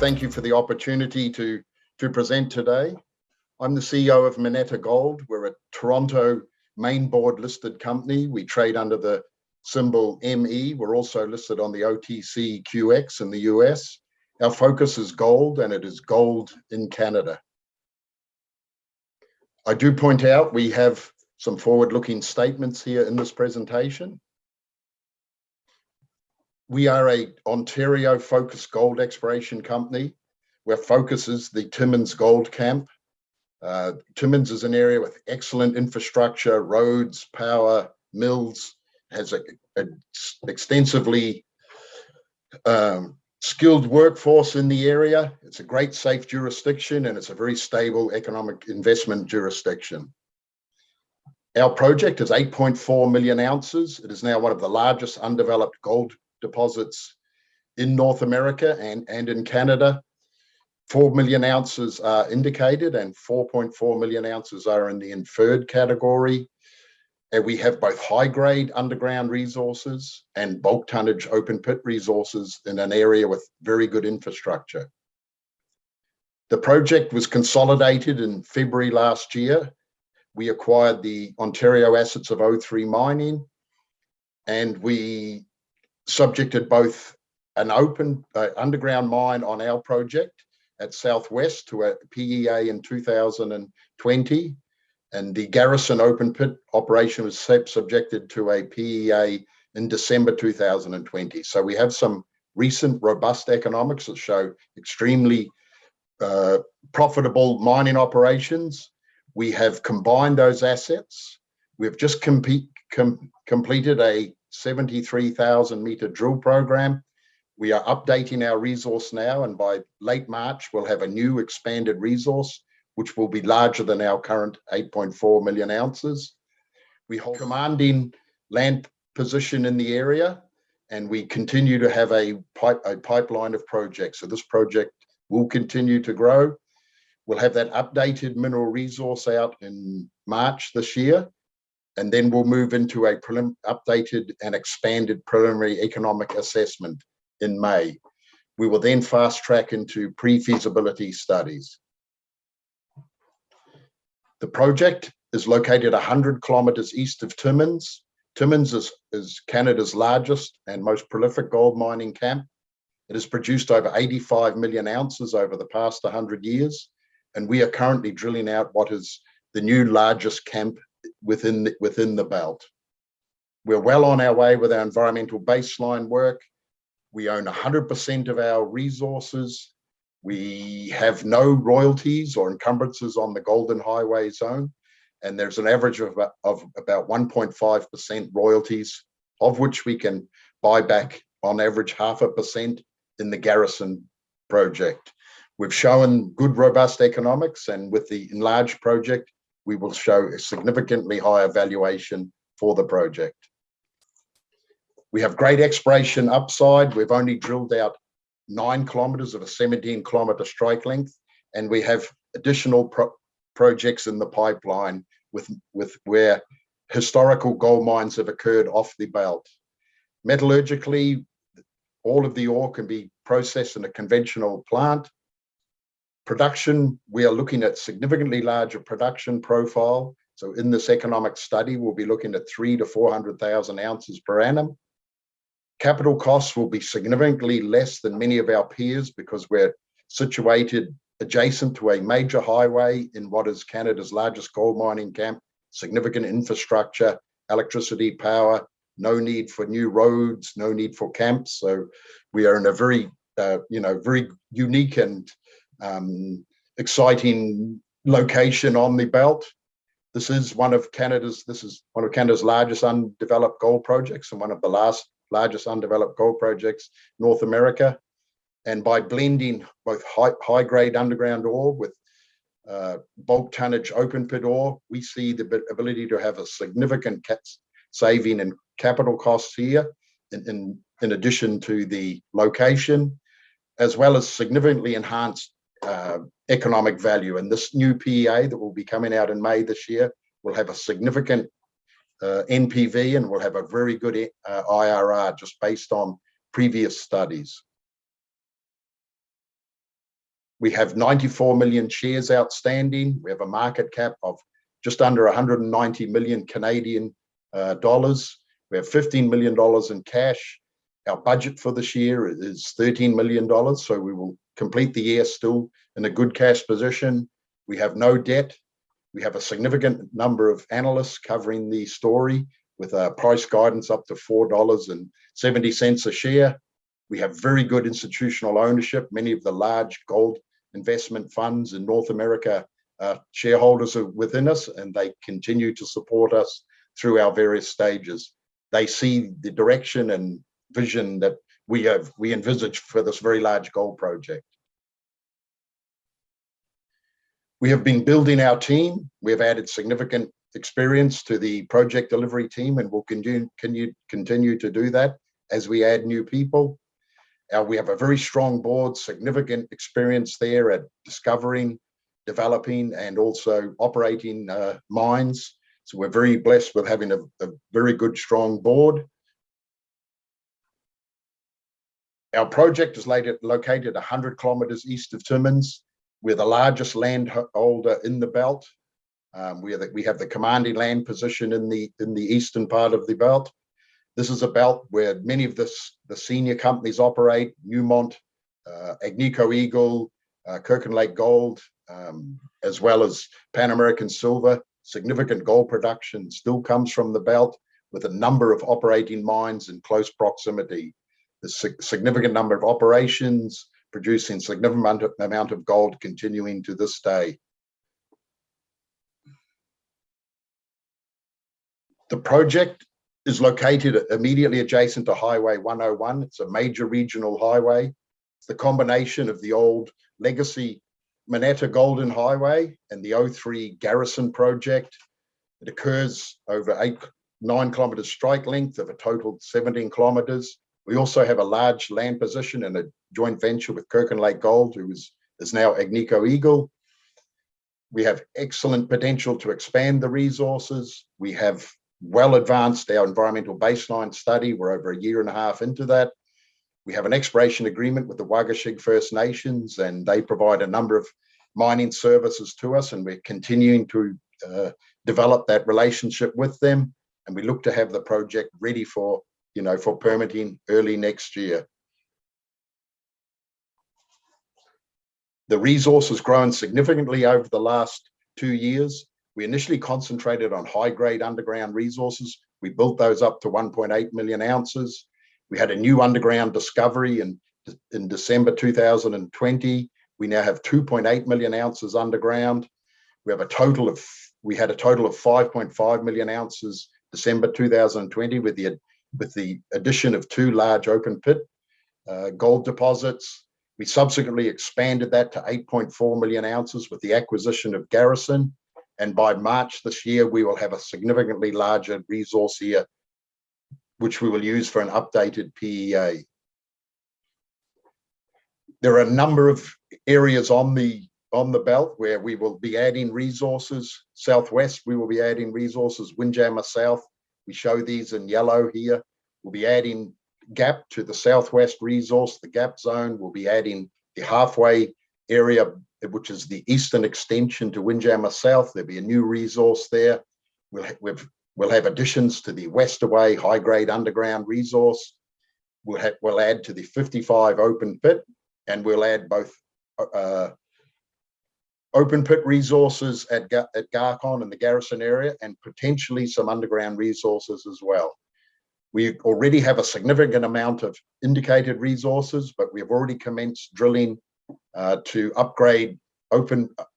thank you for the opportunity to present today. I'm the CEO of Moneta Gold. We're a Toronto main board listed company. We trade under the symbol ME. We're also listed on the OTCQX in the US. Our focus is gold, and it is gold in Canada. I do point out we have some forward-looking statements here in this presentation. We are an Ontario-focused gold exploration company. Our focus is the Timmins Gold Camp. Timmins is an area with excellent infrastructure, roads, power, mills, has an extensively skilled workforce in the area. It's a great safe jurisdiction, and it's a very stable economic investment jurisdiction. Our project is 8.4 million ounces. It is now one of the largest undeveloped gold deposits in North America and in Canada. 4 million ounces are indicated and 4.4 million ounces are in the inferred category. And we have both high-grade underground resources and bulk tonnage open pit resources in an area with very good infrastructure. The project was consolidated in February last year. We acquired the Ontario assets of O3 Mining, and we subjected both an open underground mine on our project at Southwest to a PEA in 2020, and the Garrison open pit operation was subjected to a PEA in December 2020. So we have some recent robust economics that show extremely profitable mining operations. We have combined those assets. We've just completed a 73,000 meter drill program. We are updating our resource now, and by late March, we'll have a new expanded resource, which will be larger than our current 8.4 million ounces. We hold a commanding land position in the area, and we continue to have a pipeline of projects. So this project will continue to grow. We'll have that updated mineral resource out in March this year, and then we'll move into a updated and expanded preliminary economic assessment in May. We will then fast track into pre-feasibility studies. The project is located 100 kilometers east of Timmins. Timmins is Canada's largest and most prolific gold mining camp. It has produced over 85 million ounces over the past 100 years, and we are currently drilling out what is the new largest camp within the belt. We're well on our way with our environmental baseline work. We own 100% of our resources. We have no royalties or encumbrances on the Golden Highway zone, and there's an average of about 1.5% royalties, of which we can buy back on average 0.5% in the Garrison project. We've shown good, robust economics, and with the enlarged project, we will show a significantly higher valuation for the project. We have great exploration upside. We've only drilled out 9 kilometers of a 17-kilometer strike length, and we have additional projects in the pipeline with where historical gold mines have occurred off the belt. Metallurgically, all of the ore can be processed in a conventional plant. Production, we are looking at significantly larger production profile. So in this economic study, we'll be looking at 300,000 to 400,000 ounces per annum. Capital costs will be significantly less than many of our peers because we're situated adjacent to a major highway in what is Canada's largest gold mining camp, significant infrastructure, electricity, power, no need for new roads, no need for camps. So we are in a very, very unique and exciting location on the belt. This is one of Canada's largest undeveloped gold projects and one of the largest undeveloped gold projects in North America. And by blending both high-grade underground ore with bulk tonnage open pit ore, we see the ability to have a significant saving in capital costs here, in addition to the location, as well as significantly enhanced economic value. And this new PEA that will be coming out in May this year will have a significant NPV and will have a very good IRR just based on previous studies. We have 94 million shares outstanding. We have a market cap of just under 190 million Canadian dollars. We have $15 million in cash. Our budget for this year is $13 million, so we will complete the year still in a good cash position. We have no debt. We have a significant number of analysts covering the story with a price guidance up to $4.70 a share. We have very good institutional ownership. Many of the large gold investment funds in North America shareholders are within us, and they continue to support us through our various stages. They see the direction and vision that we envisage for this very large gold project. We have been building our team. We have added significant experience to the project delivery team, and we'll continue to do that as we add new people. We have a very strong board, significant experience there at discovering, developing, and also operating mines. So we're very blessed with having a very good, strong board. Our project is located 100 kilometers east of Timmins. We're the largest landholder in the belt. We have the commanding land position in the eastern part of the belt. This is a belt where many of the senior companies operate: Newmont, Agnico Eagle, Kirkland Lake Gold, as well as Pan American Silver. Significant gold production still comes from the belt, with a number of operating mines in close proximity. There's a significant number of operations producing significant amount of gold continuing to this day. The project is located immediately adjacent to Highway 101. It's a major regional highway. It's the combination of the old legacy Moneta Golden Highway and the 03 Garrison project. It occurs over 9 kilometers strike length of a total 17 kilometers. We also have a large land position in a joint venture with Kirkland Lake Gold, who is now Agnico Eagle. We have excellent potential to expand the resources. We have well advanced our environmental baseline study. We're over 1.5 years into that. We have an exploration agreement with the Wagish First Nations, and they provide a number of mining services to us, and we're continuing to develop that relationship with them. And we look to have the project ready for permitting early next year. The resource has grown significantly over the last 2 years. We initially concentrated on high-grade underground resources. We built those up to 1.8 million ounces. We had a new underground discovery in December 2020. We now have 2.8 million ounces underground. We had a total of 5.5 million ounces December 2020 with the addition of 2 large open pit gold deposits. We subsequently expanded that to 8.4 million ounces with the acquisition of Garrison. And by March this year, we will have a significantly larger resource here, which we will use for an updated PEA. There are a number of areas on the belt where we will be adding resources. Southwest, we will be adding resources. Windjammer South, we show these in yellow here. We'll be adding Gap to the southwest resource, the Gap zone. We'll be adding the halfway area, which is the eastern extension to Windjammer South. There'll be a new resource there. We'll have additions to the Westaway high-grade underground resource. We'll add to the 55 open pit, and we'll add both open pit resources at Garcon and the Garrison area, and potentially some underground resources as well. We already have a significant amount of indicated resources, but we have already commenced drilling to upgrade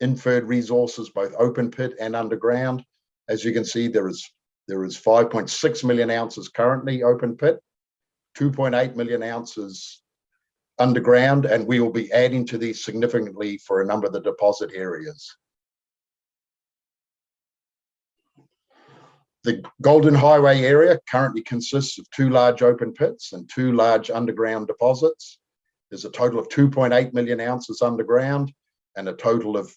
inferred resources, both open pit and underground. As you can see, there is 5.6 million ounces currently open pit, 2.8 million ounces underground, and we will be adding to these significantly for a number of the deposit areas. The Golden Highway area currently consists of 2 large open pits and 2 large underground deposits. There's a total of 2.8 million ounces underground and a total of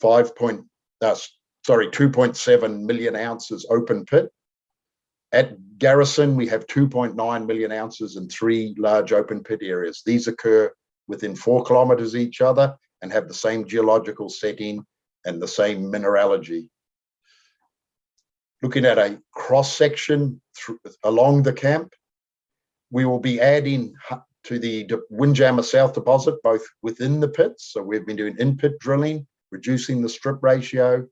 2.7 million ounces open pit. At Garrison, we have 2.9 million ounces in 3 large open pit areas. These occur within 4 kilometers each other, and have the same geological setting and the same mineralogy. Looking at a cross-section along the camp, we will be adding to the Windjammer South deposit, both within the pits. So we've been doing in-pit drilling, reducing the strip ratio.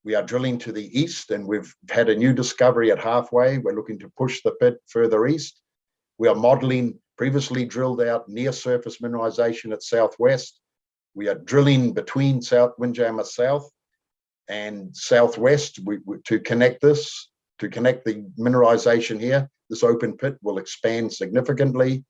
We are drilling to the east, and we've had a new discovery at halfway. We're looking to push the pit further east. We are modeling previously drilled out near surface mineralization at southwest. We are drilling between South Windjammer South and southwest to connect this, to connect the mineralization here. This open pit will expand significantly.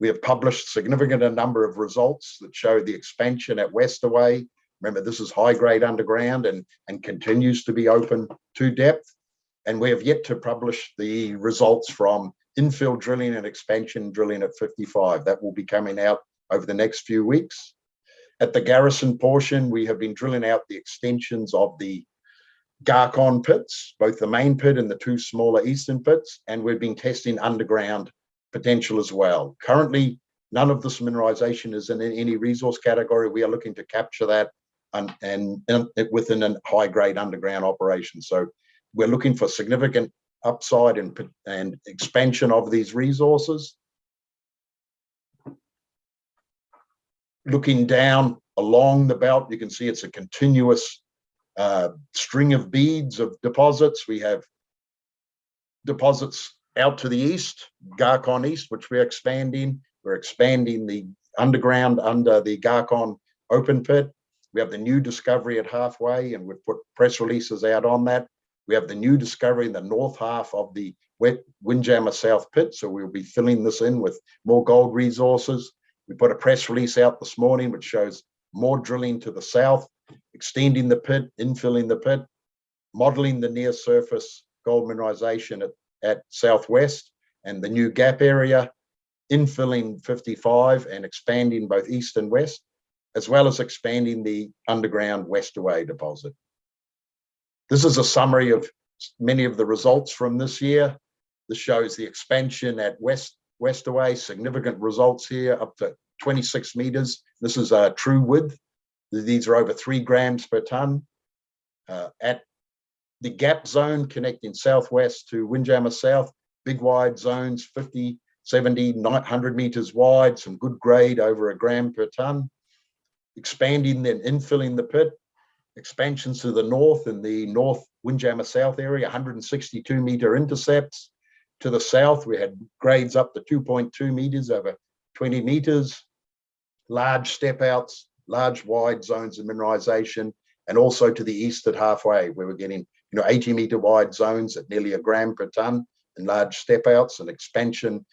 We have published significant number of results that show the expansion at Westaway. Remember, this is high-grade underground and continues to be open to depth. And we have yet to publish the results from infill drilling and expansion drilling at 55. That will be coming out over the next few weeks. At the Garrison portion, we have been drilling out the extensions of the Garcon pits, both the main pit and the two smaller eastern pits, and we've been testing underground potential as well. Currently, none of this mineralization is in any resource category. We are looking to capture that and within a high-grade underground operation. So we're looking for significant upside and expansion of these resources. Looking down along the belt, you can see it's a continuous string of beads of deposits. We have deposits out to the east, Garcon East, which we're expanding. We're expanding the underground under the Garcon open pit. We have the new discovery at halfway, and we've put press releases out on that. We have the new discovery in the north half of the Windjammer South pit, so we'll be filling this in with more gold resources. We put a press release out this morning which shows more drilling to the south, extending the pit, infilling the pit, modeling the near surface gold mineralization at southwest and the new gap area, infilling 55 and expanding both east and west, as well as expanding the underground Westaway deposit. This is a summary of many of the results from this year. This shows the expansion at Westaway, significant results here, up to 26 meters. This is a true width. These are over 3 grams per ton. At the gap zone connecting southwest to Windjammer South, big wide zones, 50, 70, 100 meters wide, some good grade over 1 gram per ton. Expanding, then infilling the pit. Expansions to the north in the North Windjammer South area, 162 meter intercepts. To the south, we had grades up to 2.2 meters over 20 meters, large step outs, large wide zones of mineralization, and also to the east at halfway, where we're getting 80 meter wide zones at nearly 1 gram per ton and large step outs and expansion,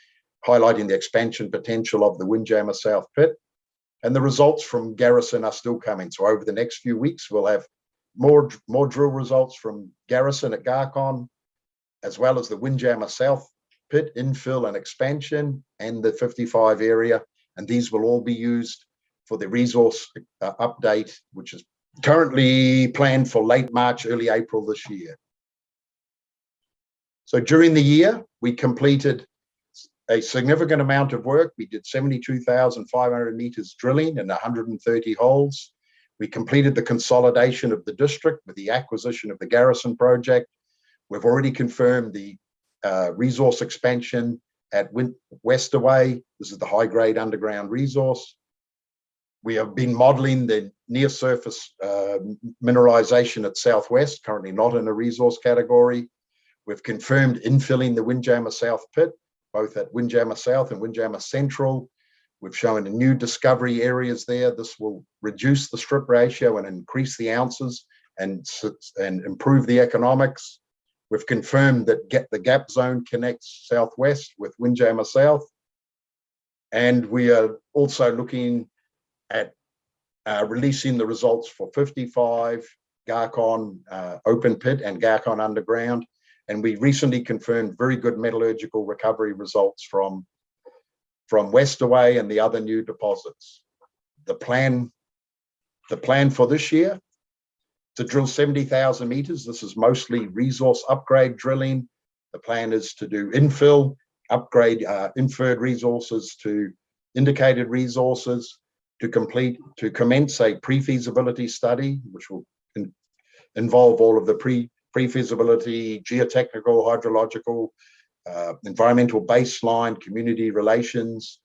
highlighting the expansion potential of the Windjammer South pit. And the results from Garrison are still coming. So over the next few weeks, we'll have more drill results from Garrison at Garcon, as well as the Windjammer South pit infill and expansion and the 55 area. And these will all be used for the resource update, which is currently planned for late March, early April this year. So during the year, we completed a significant amount of work. We did 72,500 meters drilling in 130 holes. We completed the consolidation of the district with the acquisition of the Garrison project. We've already confirmed the resource expansion at Westaway. This is the high-grade underground resource. We have been modeling the near-surface mineralization at southwest, currently not in a resource category. We've confirmed infilling the Windjammer South pit, both at Windjammer South and Windjammer Central. We've shown new discovery areas there. This will reduce the strip ratio and increase the ounces and improve the economics. We've confirmed that the gap zone connects southwest with Windjammer South. And we are also looking at releasing the results for 55, Garcon open pit and Garcon underground. And we recently confirmed very good metallurgical recovery results from Westaway and the other new deposits. The plan for this year, to drill 70,000 meters. This is mostly resource upgrade drilling. The plan is to do infill, upgrade inferred resources to indicated resources. to commence a pre-feasibility study, which will involve all of the pre-feasibility, geotechnical, hydrological, environmental baseline, community relations.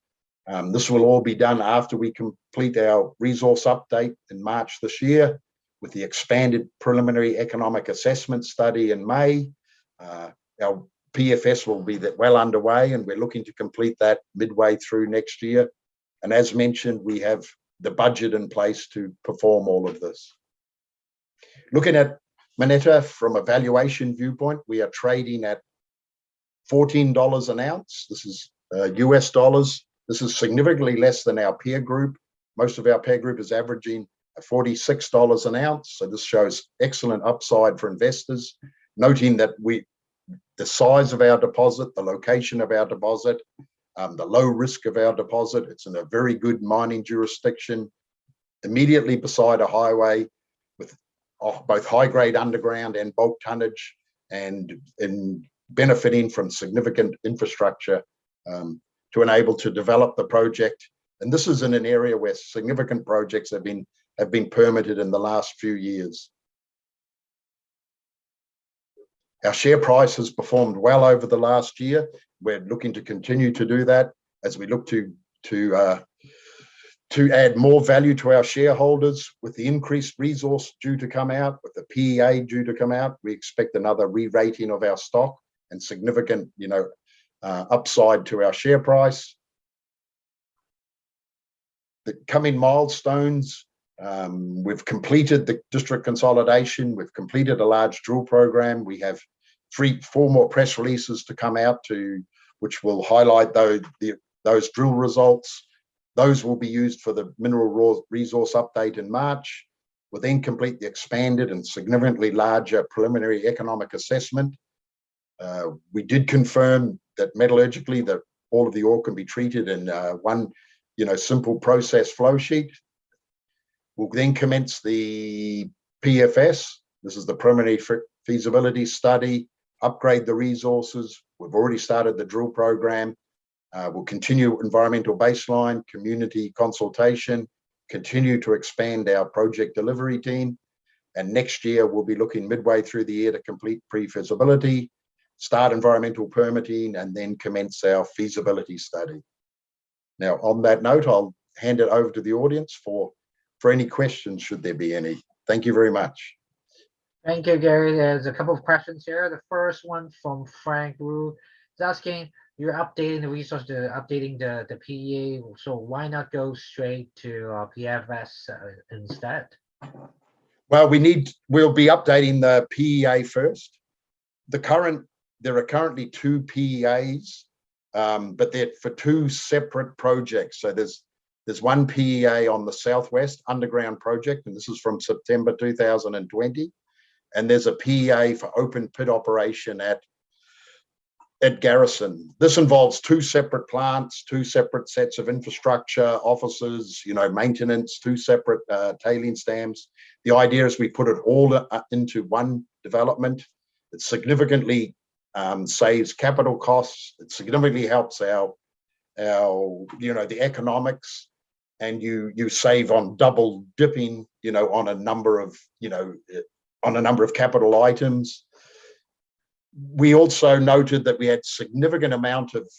This will all be done after we complete our resource update in March this year, with the expanded preliminary economic assessment study in May. Our PFS will be well underway, and we're looking to complete that midway through next year. And as mentioned, we have the budget in place to perform all of this. Looking at Moneta from a valuation viewpoint, we are trading at $14 an ounce. This is US dollars. This is significantly less than our peer group. Most of our peer group is averaging $46 an ounce. So this shows excellent upside for investors, noting that the size of our deposit, the location of our deposit, the low risk of our deposit. It's in a very good mining jurisdiction, immediately beside a highway with both high-grade underground and bulk tonnage, and benefiting from significant infrastructure to enable to develop the project. And this is in an area where significant projects have been permitted in the last few years. Our share price has performed well over the last year. We're looking to continue to do that as we look to add more value to our shareholders. With the increased resource due to come out, with the PEA due to come out, we expect another re-rating of our stock and significant, upside to our share price. The coming milestones, we've completed the district consolidation. We've completed a large drill program. We have 4 more press releases to come out which will highlight those drill results. Those will be used for the mineral resource update in March. We'll then complete the expanded and significantly larger preliminary economic assessment. We did confirm that metallurgically that all of the ore can be treated in one, simple process flow sheet. We'll then commence the PFS. This is the preliminary feasibility study, upgrade the resources. We've already started the drill program. We'll continue environmental baseline, community consultation, continue to expand our project delivery team. And next year, we'll be looking midway through the year to complete pre-feasibility, start environmental permitting, and then commence our feasibility study. Now, on that note, I'll hand it over to the audience for any questions, should there be any. Thank you very much. Thank you, Gary. There's a couple of questions here. The first one from Frank Wu is asking, you're updating the resource, updating the PEA, so why not go straight to PFS instead? Well, we'll be updating the PEA first. There are currently 2 PEAs, but they're for 2 separate projects. So there's one PEA on the Southwest Underground project, and this is from September 2020. And there's a PEA for open pit operation at Garrison. This involves 2 separate plants, 2 separate sets of infrastructure, offices, maintenance, 2 separate tailings dams. The idea is we put it all into one development. It significantly saves capital costs. It significantly helps our the economics, and you save on double dipping, on a number of capital items. We also noted that we had significant amount of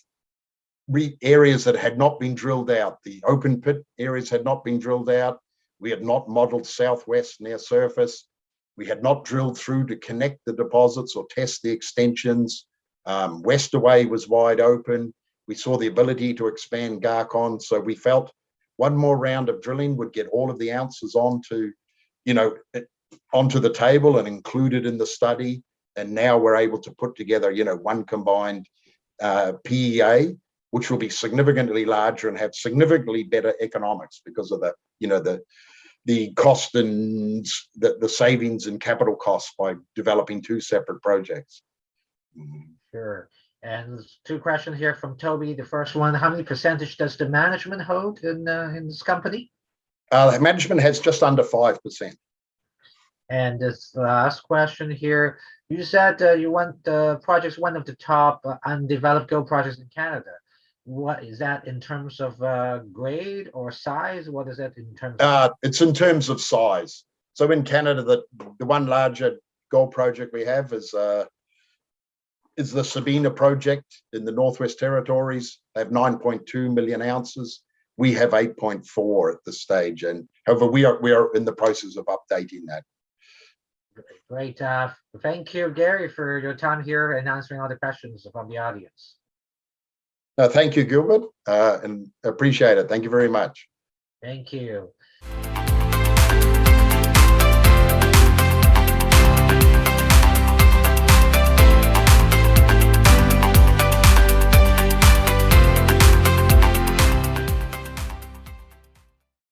areas that had not been drilled out. The open pit areas had not been drilled out. We had not modeled southwest near surface. We had not drilled through to connect the deposits or test the extensions. Westaway was wide open. We saw the ability to expand Garcon. So we felt one more round of drilling would get all of the ounces onto the table and included in the study. And now we're able to put together, one combined PEA, which will be significantly larger and have significantly better economics because of the cost and the savings in capital costs by developing 2 separate projects. Sure. And 2 questions here from Toby. The first one, how many percentage does the management hold in this company? Management has just under 5%. And this last question here, you said you want the project's one of the top undeveloped gold projects in Canada. what is that in terms of grade or size? What is that in terms It's in terms of size. So in Canada, the one larger gold project we have is the Sabina project in the Northwest Territories. They have 9.2 million ounces. We have 8.4 at this stage, and however, we are in the process of updating that. Great. Thank you, Gary, for your time here and answering all the questions from the audience. No, thank you, Gilbert, and appreciate it. Thank you very much. Thank you.